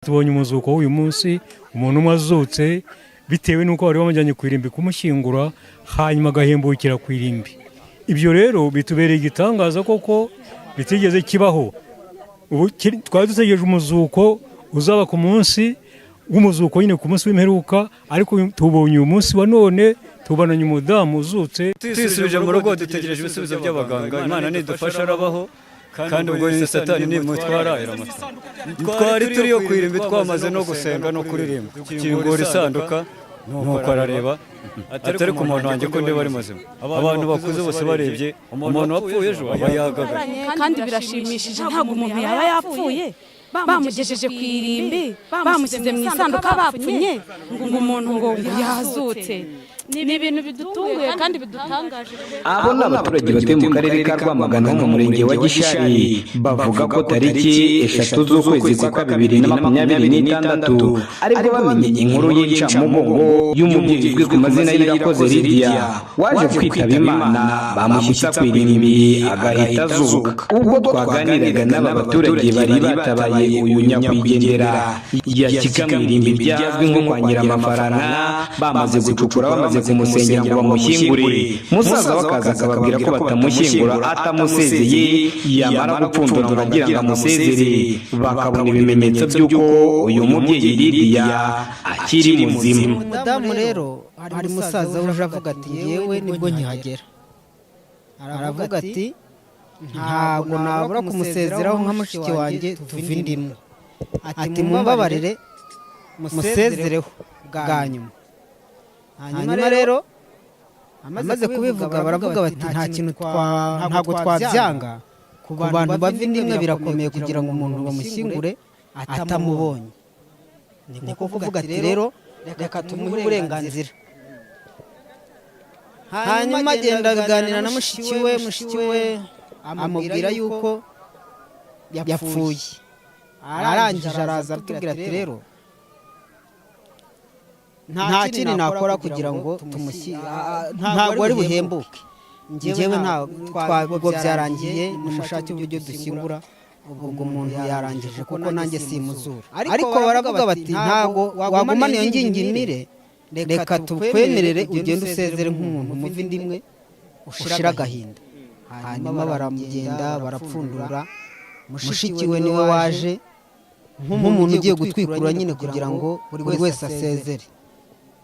tubonye umuzuko w'uyu munsi, umuntu umwe azutse bitewe n'uko bari bamujyanye ku irimbi kumushyingura, hanyuma agahembukira ku irimbi. Ibyo rero bitubereye igitangaza koko bitigeze kibaho. Ubu twari dutegereje umuzuko uzaba ku munsi w'umuzuko nyine ku munsi w'imperuka, ariko tubonye uyu munsi wa none, tubonanye umudamu uzutse. Twisubije mu rugo dutegereje ibisubizo by'abaganga, Imana nidufasha arabaho, kandi ubwo ni Satani nimutwara iramutse. Twari turiyo ku irimbi twamaze no gusenga no kuririmba, kingura isanduka nuko arareba, atari ku muntu wanjye ko ndiba ari muzima. Abantu bakuze bose barebye, umuntu wapfuye ejo aba yagagaye. Kandi birashimishije, ntabwo umuntu yaba yapfuye bamugejeje ku irimbi, bamusize mu isanduka bapfunye ngo umuntu ngo yazutse. Ni ibintu bidutunguye kandi bidutangaje. Abo ni abaturage batuye mu karere ka Rwamagana mu murenge wa Gishari, bavuga ko tariki 3 z'ukwezi kwa 2026 aribwo bamenye inkuru y'incamugongo y'umubyeyi uzwi ku mazina y'Irakoze Lydia waje kwitaba Imana, bamushyitsa ku irimbi agahita azuka. Ubwo twaganiraga n'aba baturage bari batabaye uyu nyakwigendera yashyika mu irimbi byazwi nko kwa Nyiramafarana, bamaze gucukura bamaze kumusengera ngo bamushyingure. Musaza wakaza akababwira ko batamushyingura atamusezeye, yamara gupfundura agira ngo amusezere, bakabona ibimenyetso by'uko uyu mubyeyi Lydia akiri muzima. Umudamu rero hari musaza uje avuga ati yewe nibwo nkihagera, aravuga ati ntabwo nabura kumusezeraho nka mushiki wanjye tuva indimwe, ati mumbabarire musezereho bwa nyuma. Hanyuma rero amaze kubivuga baravuga bati nta kintu ntabwo twabyanga, ku bantu bava indimwe birakomeye kugira ngo umuntu bamushyingure atamubonye. Niko kuvuga ati rero reka tumuhe uburenganzira. Hanyuma agenda aganira na mushiki we amubwira yuko yapfuye. Arangije araza aratubwira ati rero nta kindi nakora kugira ngo ntabwo ari buhembuke, njyewe ntabwo byarangiye, nimushake uburyo dushyingura ubwo umuntu yarangije kuko nanjye simuzura. Ariko baravuga bati ntabwo wagumana iyo ngingimire, reka tukwemerere ugende usezere nk'umuntu muva indimwe ushira agahinda. Hanyuma baramugenda barapfundura, mushiki we niwe waje nk'umuntu ugiye gutwikurura nyine kugira ngo buri wese asezere.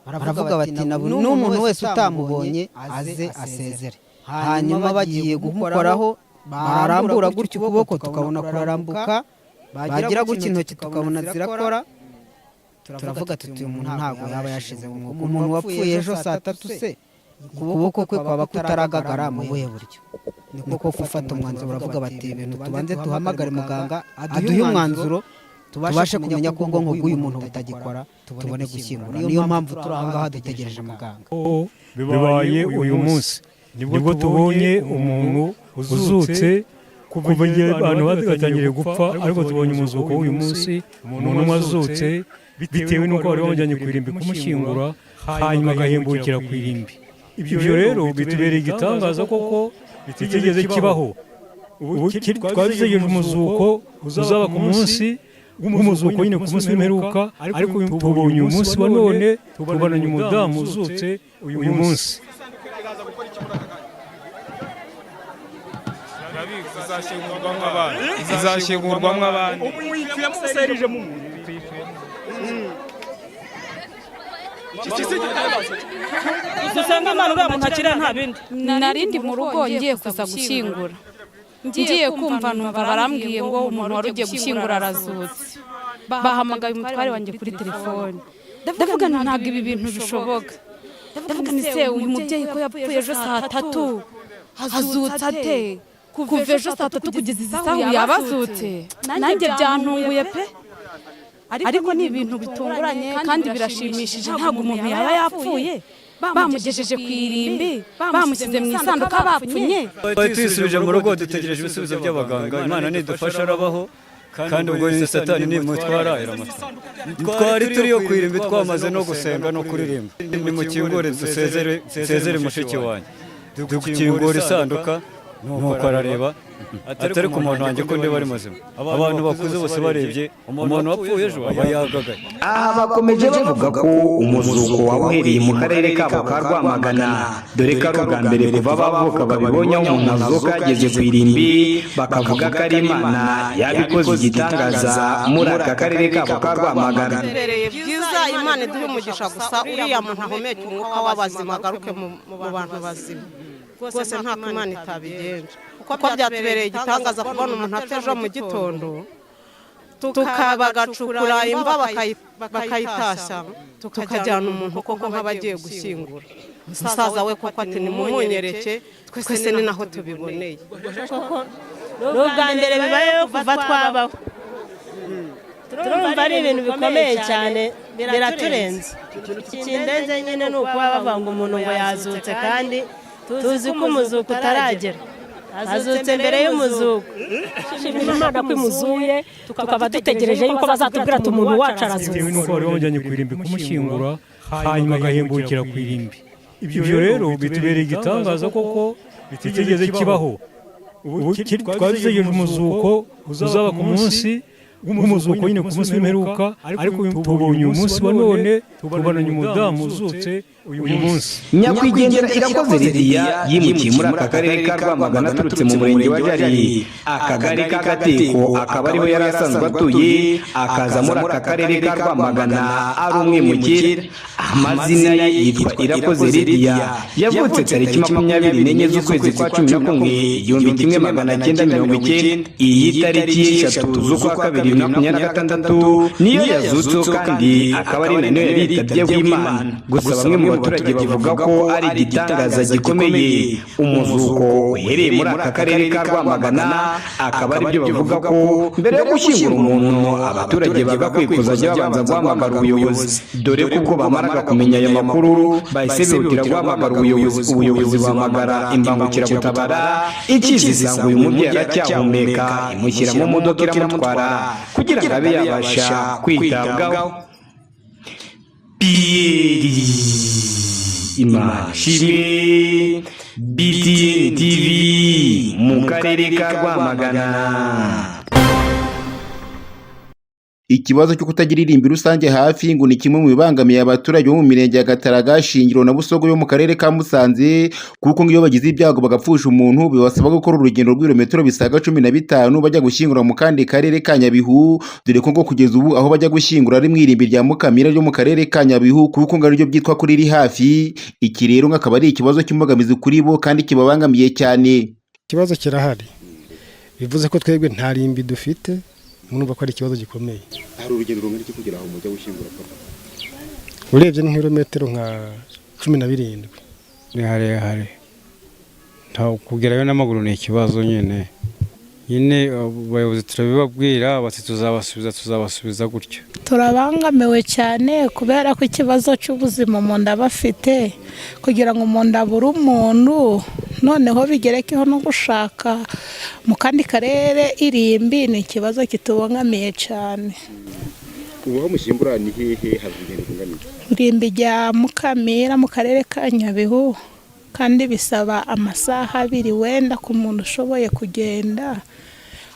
Baravuga bati n'umuntu wese utamubonye aze asezere. Hanyuma bagiye gukoraho barambura gutyo ukuboko tukabona kurarambuka, bagira gutyo intoki tukabona zirakora. Turavuga tuti uyu muntu ntabwo yaba yashize mu mwuka. Umuntu wapfuye ejo saa 3 se ukuboko kwe kwaba kutaragagara mu buhe buryo? Niko gufata umwanzuro. Baravuga bati ibintu tubanze tuhamagare muganga aduhe umwanzuro, tubashe kumenya ko ubwonko bw'uyu muntu butagikora, tubone gushyingura. Niyo mpamvu turi aha ngaha dutegereje muganga. Bibaye uyu munsi nibwo tubonye umuntu uzutse, kuva igihe abantu bagatangiriye gupfa, ariko tubonye umuzuko w'uyu munsi, umuntu umwe azutse bitewe n'uko bari bamujyanye ku irimbi kumushyingura, hanyuma agahembukira ku irimbi. Ibyo rero bitubereye igitangaza koko bitigeze kibaho. Ubu twari dutegereje umuzuko uzaba ku munsi w'umuzuko nyine ku munsi w'imperuka, ariko tubonye uyu munsi wa none, tubonanye umudamu uzutse uyu munsi. Izashyingurwamo abandi. Dusanga Imana uriya muntu akira nta bindi. Narindi mu rugo ngiye kuza gushyingura, ngiye kumva numva barambwiye ngo umuntu wari ugiye gushyingura arazutse. Bahamagaye umutware wanjye kuri telefone, ndavuga ntabwo ibi bintu bishoboka. Ndavuga ni se uyu mubyeyi ko yapfuye ejo saa 3 hazutse ate? Kuva ejo saa 3 kugeza izi saha yabazutse. Nanjye byantunguye pe, ariko ni ibintu bitunguranye kandi birashimishije, ntabwo umuntu yaba yapfuye bamugejeje ku irimbi, bamusize mu isanduka bapfunye. Twisubije mu rugo dutegereje ibisubizo by'abaganga, Imana nidufasha arabaho, kandi ubwo ni Satani nimutwara iramutse. Twari turiyo ku irimbi twamaze no gusenga no kuririmba, nimukingure dusezere mushiki wanjye. Dukingura isanduka nuko arareba, atari ku muntu wanjye ko ndiba ari muzima. Abantu bakuze bose barebye umuntu wapfuye ejo aba yagagaye. aha bakomeje bavuga ko umuzuko wawuhereye mu karere kabo ka Rwamagana, dore ko ari ubwa mbere kuva bavuka babibonye aho umuntu azuka yageze ku irimbi, bakavuga ko ari Imana yabikoze igitangaza muri aka karere kabo ka Rwamagana. Byiza Imana iduhe umugisha gusa uriya muntu ahumeke umwuka w'abazima agaruke mu bantu bazima. Rwose nta Imana itabigenje kuko byatubereye igitangaza kubona umuntu ateje mu gitondo tukabagacukura imva bakayitashya tukajyana umuntu koko nk'abagiye gushyingura musaza we koko ati nimumunyereke twese ni naho tubiboneye. N'ubwa mbere bibayeho kuva twabaho, turumva ari ibintu bikomeye cyane biraturenze. Ikindenze nyine ni ukuba bavanga umuntu ngo yazutse kandi tuzi ko umuzuko utaragera, azutse mbere y'umuzuko. Shimira Imana ko imuzuye tukaba dutegereje yuko bazatubwira ati umuntu wacu arazutse. Bitewe n'uko bari bamujyanye ku irimbi kumushyingura hanyuma agahembukira ku irimbi. Ibyo rero bitubereye igitangaza koko bitigeze kibaho. Twari dutegereje umuzuko uzaba ku munsi w'umuzuko nyine ku munsi w'imperuka, ariko tubonye uyu munsi wa none tubonanye umudamu uzutse uyu munsi. Nyakwigendera Irakoze Lydia yimukiye muri aka karere ka Rwamagana aturutse mu murenge wa Jari, akagari k'Agateko akaba ariho yari asanzwe atuye, akaza muri aka karere ka Rwamagana ari umwimukira. Amazina ye yitwa Irakoze Lydia, yavutse tariki 24 z'ukwezi kwa 11 1990. Iyi tariki y'eshatu z'ukwa kabiri 2026 niyo yazutseho kandi akaba ari nayo yari yitabye Imana. Gusa bamwe mu baturage bavuga ko ari igitangaza gikomeye umuzuko uhereye muri aka karere ka Rwamagana, akaba ari byo bavuga ko mbere yo gushyingura umuntu abaturage bagakwiye kuzajya babanza guhamagara ubuyobozi, dore ko ubwo bamaraga kumenya aya makuru bahise bihutira guhamagara ubuyobozi buhamagara imbangukiragutabara ikizisanga uyu mubyeyi aracyahumeka, imushyira mu modoka iramutwara kugira ngo abe yabasha kwitabwaho. Imashimwe BTN TV mu karere ka Rwamagana. Ikibazo cyo kutagira irimbi rusange hafi ngo ni kimwe mu bibangamiye abaturage bo mu mirenge ya Gataraga, Shingiro na Busogo yo mu karere ka Musanze, kuko iyo bagize ibyago bagapfusha umuntu bibasaba gukora urugendo rw'ibirometero bisaga 15 bajya gushyingura mu kandi karere ka Nyabihu, dore ko ngo kugeza ubu aho bajya gushyingura ari mu irimbi rya Mukamira ryo mu karere ka Nyabihu, kuko ngo ariryo byitwa kuri iri hafi. Iki rero akaba ari ikibazo cy'imbogamizi kuri bo kandi kibabangamiye cyane. Ikibazo kirahari, bivuze ko twebwe nta rimbi dufite, murumva ko ari ikibazo gikomeye. Hari urugendo rumwe kugera aho mujya gushyingura papa? Urebye ni kilometero nka 17. Ni harehare, nta kugerayo n'amaguru ni ikibazo nyine. Abayobozi turabibabwira bati tuzabasubiza gutyo. Turabangamiwe cyane kubera ko ikibazo cy'ubuzima umuntu aba afite, kugira ngo umuntu abure umuntu noneho bigerekeho no gushaka mu kandi karere irimbi, ni ikibazo kitubangamiye cyane. Ubu mushyingura ni hehe hazugenda kunganira? Irimbi rya Mukamira mu karere ka Nyabihu, kandi bisaba amasaha 2 wenda ku muntu ushoboye kugenda.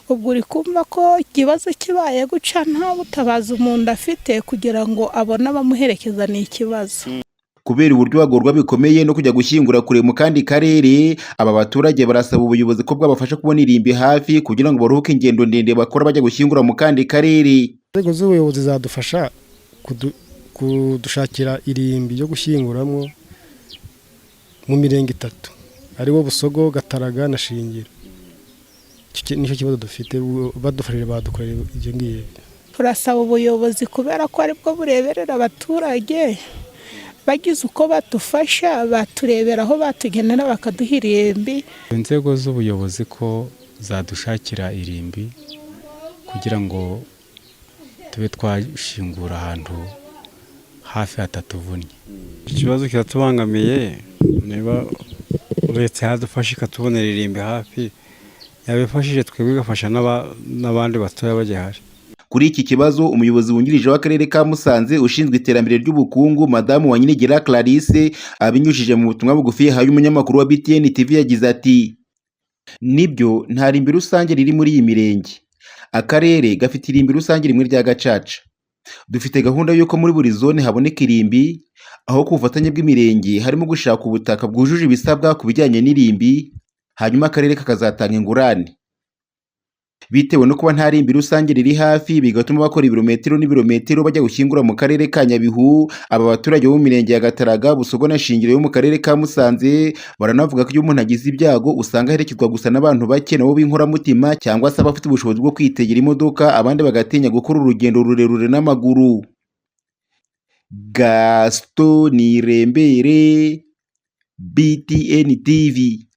Ubwo uri kumva ko ikibazo kibaye guca nta butabaza umuntu afite kugira ngo abone abamuherekeza, ni ikibazo. Kubera uburyo bagorwa bikomeye no kujya gushyingura kure mu kandi karere, aba baturage barasaba ubuyobozi ko bwabafasha kubona irimbi hafi kugira ngo baruhuke ingendo ndende bakora bajya gushyingura mu kandi karere. Inzego z'ubuyobozi zadufasha kudushakira irimbi ryo gushyinguramo mu mirenge 3 ariwo Busogo, Gataraga na Shingiro. Nicyo kibazo dufite, badufashije badukorera ibyo ngiye. Turasaba ubuyobozi kubera ko aribwo bureberera abaturage, bagize uko badufasha baturebera aho batugenera bakaduha irimbi. Inzego z'ubuyobozi ko zadushakira irimbi kugira ngo tube twashingura ahantu hafi hatatuvunnye. Ikibazo kiratubangamiye, niba leta yadufasha ikatubonera irimbi hafi, yabifashije twebwe igafasha n'abandi batoya bagihari. Kuri iki kibazo umuyobozi wungirije w'akarere ka Musanze ushinzwe iterambere ry'ubukungu Madamu Wanyinegera Clarisse abinyujije mu butumwa bugufi yahaye umunyamakuru wa BTN TV yagize ati: nibyo nta rimbi rusange riri muri iyi mirenge. Akarere gafite irimbi rusange rimwe rya Gacaca. Dufite gahunda y'uko muri buri zone haboneka irimbi, aho ku bufatanye bw'imirenge harimo gushaka ubutaka bwujuje ibisabwa ku bijyanye n'irimbi, hanyuma akarere kakazatanga ingurane. Bitewe no kuba nta rimbi rusange riri hafi, bigatuma bakora ibirometero n'ibirometero bajya gushyingura mu karere ka Nyabihu. Aba baturage bo mu mirenge ya Gataraga, Busogo na Shingiro yo mu karere ka Musanze baranavuga ko iyo umuntu agize ibyago usanga aherekezwa gusa n'abantu bake nabo b'inkoramutima, cyangwa se abafite ubushobozi bwo kwitegera imodoka, abandi bagatinya gukora urugendo rurerure n'amaguru. Gaston Nirembere, BTN TV.